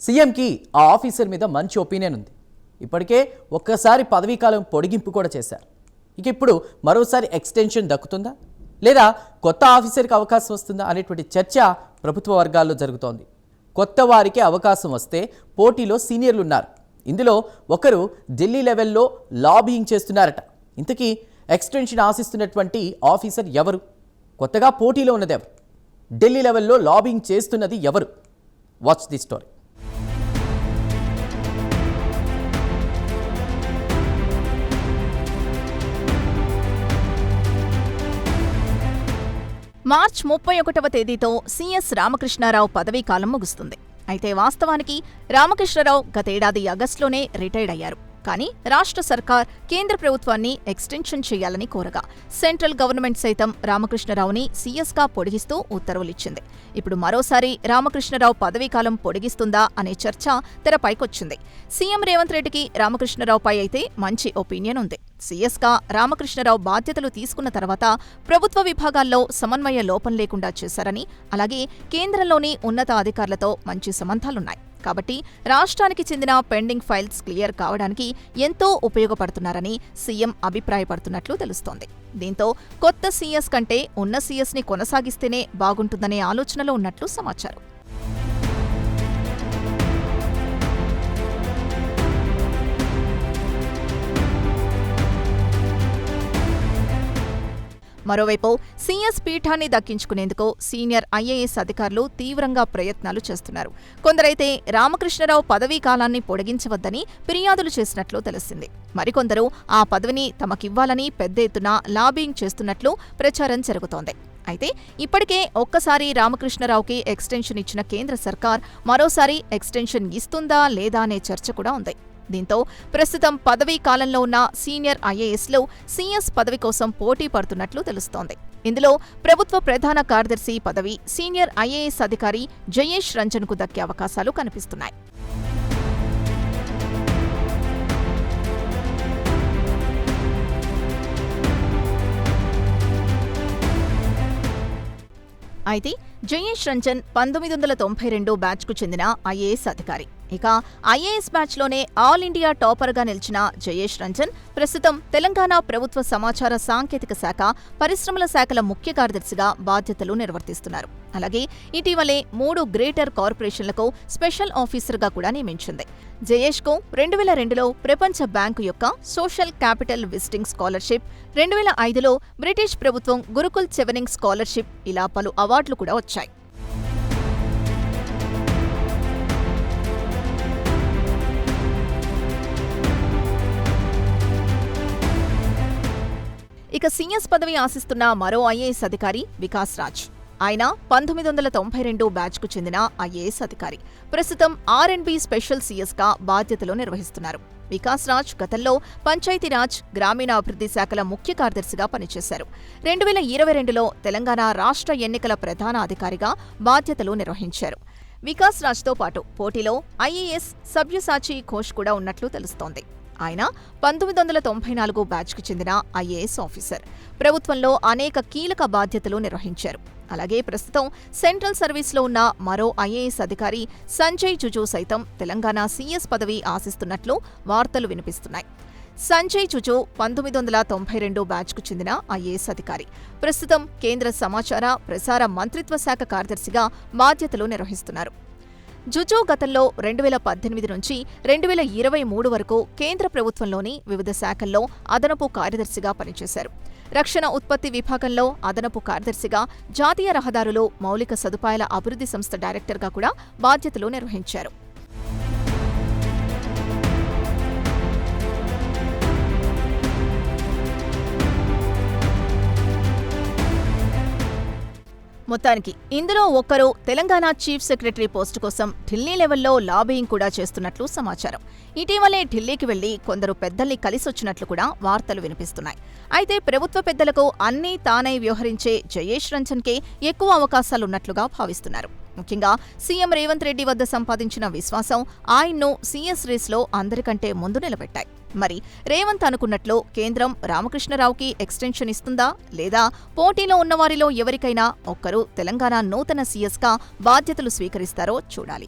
సీఎంకి ఆ ఆఫీసర్ మీద మంచి ఒపీనియన్ ఉంది. ఇప్పటికే ఒక్కసారి పదవీకాలం పొడిగింపు కూడా చేశారు. ఇప్పుడు మరోసారి ఎక్స్టెన్షన్ దక్కుతుందా లేదా కొత్త ఆఫీసర్కి అవకాశం వస్తుందా అనేటువంటి చర్చ ప్రభుత్వ వర్గాల్లో జరుగుతోంది. కొత్త వారికి అవకాశం వస్తే పోటీలో సీనియర్లు ఉన్నారు. ఇందులో ఒకరు ఢిల్లీ లెవెల్లో లాబియింగ్ చేస్తున్నారట. ఇంతకీ ఎక్స్టెన్షన్ ఆశిస్తున్నటువంటి ఆఫీసర్ ఎవరు? కొత్తగా పోటీలో ఉన్నది ఎవరు? ఢిల్లీ లెవెల్లో లాబియింగ్ చేస్తున్నది ఎవరు? Watch the story. మార్చి 31వ తేదీతో సీఎస్ రామకృష్ణారావు పదవీకాలం ముగుస్తుంది. అయితే వాస్తవానికి రామకృష్ణారావు గతేడాది ఆగస్టులోనే రిటైర్డ్ అయ్యారు. కానీ రాష్ట్ర సర్కార్ కేంద్ర ప్రభుత్వాన్ని ఎక్స్టెన్షన్ చేయాలని కోరగా సెంట్రల్ గవర్నమెంట్ సైతం రామకృష్ణారావుని సీఎస్గా పొడిగిస్తూ ఉత్తర్వులిచ్చింది. ఇప్పుడు మరోసారి రామకృష్ణారావు పదవీకాలం పొడిగిస్తుందా అనే చర్చ తెరపైకొచ్చింది. సీఎం రేవంత్ రెడ్డికి రామకృష్ణారావుపై అయితే మంచి ఒపీనియన్ ఉంది. సీఎస్గా రామకృష్ణారావు బాధ్యతలు తీసుకున్న తర్వాత ప్రభుత్వ విభాగాల్లో సమన్వయ లోపం లేకుండా చేశారని, అలాగే కేంద్రంలోని ఉన్నతాధికారులతో మంచి సంబంధాలున్నాయి. కాబట్టి రాష్ట్రానికి చెందిన పెండింగ్ ఫైల్స్ క్లియర్ కావడానికి ఎంతో ఉపయోగపడుతున్నారని సీఎం అభిప్రాయపడుతున్నట్లు తెలుస్తోంది. దీంతో కొత్త సీఎస్ కంటే ఉన్న సీఎస్ని కొనసాగిస్తేనే బాగుంటుందనే ఆలోచనలో ఉన్నట్లు సమాచారం. మరోవైపు సీఎస్ పీఠాన్ని దక్కించుకునేందుకు సీనియర్ ఐఏఎస్ అధికారులు తీవ్రంగా ప్రయత్నాలు చేస్తున్నారు. కొందరైతే రామకృష్ణారావు పదవీ కాలాన్ని పొడిగించవద్దని ఫిర్యాదులు చేసినట్లు తెలిసింది. మరికొందరు ఆ పదవిని తమకివ్వాలని పెద్ద ఎత్తున లాబియింగ్ చేస్తున్నట్లు ప్రచారం జరుగుతోంది. అయితే ఇప్పటికే ఒక్కసారి రామకృష్ణారావుకి ఎక్స్టెన్షన్ ఇచ్చిన కేంద్ర సర్కార్ మరోసారి ఎక్స్టెన్షన్ ఇస్తుందా లేదా అనే చర్చ కూడా ఉంది. దీంతో ప్రస్తుతం పదవీ కాలంలో ఉన్న సీనియర్ ఐఏఎస్లు సీఎస్ పదవి కోసం పోటీ పడుతున్నట్లు తెలుస్తోంది. ఇందులో ప్రభుత్వ ప్రధాన కార్యదర్శి పదవి సీనియర్ ఐఏఎస్ అధికారి జయేష్ రంజన్కు దక్కే అవకాశాలు కనిపిస్తున్నాయి. అయితే జయేష్ రంజన్ 1992 బ్యాచ్కు చెందిన ఐఏఎస్ అధికారి. ఇక ఐఏఎస్ బ్యాచ్లోనే ఆల్ ఇండియా టాపర్గా నిలిచిన జయేష్ రంజన్ ప్రస్తుతం తెలంగాణ ప్రభుత్వ సమాచార సాంకేతిక శాఖ, పరిశ్రమల శాఖల ముఖ్య కార్యదర్శిగా బాధ్యతలు నిర్వర్తిస్తున్నారు. అలాగే ఇటీవలే 3 గ్రేటర్ కార్పొరేషన్లకు స్పెషల్ ఆఫీసర్గా కూడా నియమించింది. జయేష్కు 2002లో ప్రపంచ బ్యాంకు యొక్క సోషల్ క్యాపిటల్ విజిటింగ్ స్కాలర్షిప్, 2005లో బ్రిటిష్ ప్రభుత్వం గురుకుల్ చెవెనింగ్ స్కాలర్షిప్ ఇలా పలు అవార్డులు కూడా వచ్చాయి. ఇక సీఎస్ పదవి ఆశిస్తున్న మరో ఐఏఎస్ అధికారి వికాస్ రాజ్. ఆయన 1992 బ్యాచ్కు చెందిన ఐఏఎస్ అధికారి. ప్రస్తుతం R&B స్పెషల్ సీఎస్గా బాధ్యతలు నిర్వహిస్తున్నారు. వికాస్ రాజ్ గతంలో పంచాయతీరాజ్, గ్రామీణాభివృద్ధి శాఖల ముఖ్య కార్యదర్శిగా పనిచేశారు. 2022లో తెలంగాణ రాష్ట్ర ఎన్నికల ప్రధాన అధికారిగా బాధ్యతలు నిర్వహించారు. వికాస్ రాజ్తో పాటు పోటీలో ఐఏఎస్ సబ్యసాచి ఘోష్ కూడా ఉన్నట్లు తెలుస్తోంది. ఆయన 1994 బ్యాచ్కు చెందిన ఐఏఎస్ ఆఫీసర్. ప్రభుత్వంలో అనేక కీలక బాధ్యతలు నిర్వహించారు. అలాగే ప్రస్తుతం సెంట్రల్ సర్వీస్లో ఉన్న మరో ఐఏఎస్ అధికారి సంజయ్ జుజు సైతం తెలంగాణ సీఎస్ పదవి ఆశిస్తున్నట్లు వార్తలు వినిపిస్తున్నాయి. సంజయ్ జుజు 1992 బ్యాచ్కు చెందిన ఐఏఎస్ అధికారి. ప్రస్తుతం కేంద్ర సమాచార, ప్రసార మంత్రిత్వ శాఖ కార్యదర్శిగా బాధ్యతలు నిర్వహిస్తున్నారు. జుజు గతంలో 2018 నుంచి 2023 వరకు కేంద్ర ప్రభుత్వంలోని వివిధ శాఖల్లో అదనపు కార్యదర్శిగా పనిచేశారు. రక్షణ ఉత్పత్తి విభాగంలో అదనపు కార్యదర్శిగా, జాతీయ రహదారులు, మౌలిక సదుపాయాల అభివృద్ధి సంస్థ డైరెక్టర్గా కూడా బాధ్యతలు నిర్వహించారు. మొత్తానికి ఇందులో ఒక్కరు తెలంగాణ చీఫ్ సెక్రటరీ పోస్టు కోసం ఢిల్లీ లెవెల్లో లాబియింగ్ కూడా చేస్తున్నట్లు సమాచారం. ఇటీవలే ఢిల్లీకి వెళ్లి కొందరు పెద్దల్ని కలిసొచ్చినట్లు కూడా వార్తలు వినిపిస్తున్నాయి. అయితే ప్రభుత్వ పెద్దలకు అన్నీ తానై వ్యవహరించే జయేష్ రంజన్కే ఎక్కువ అవకాశాలున్నట్లుగా భావిస్తున్నారు. ముఖ్యంగా సీఎం రేవంత్ రెడ్డి వద్ద సంపాదించిన విశ్వాసం ఆయన్ను సీఎస్ రేస్లో అందరికంటే ముందు నిలబెట్టాయి. మరి రేవంత్ అనుకున్నట్లు కేంద్రం రామకృష్ణారావుకి ఎక్స్టెన్షన్ ఇస్తుందా లేదా పోటీలో ఉన్నవారిలో ఎవరికైనా ఒక్కరు తెలంగాణ నూతన సీఎస్గా బాధ్యతలు స్వీకరిస్తారో చూడాలి.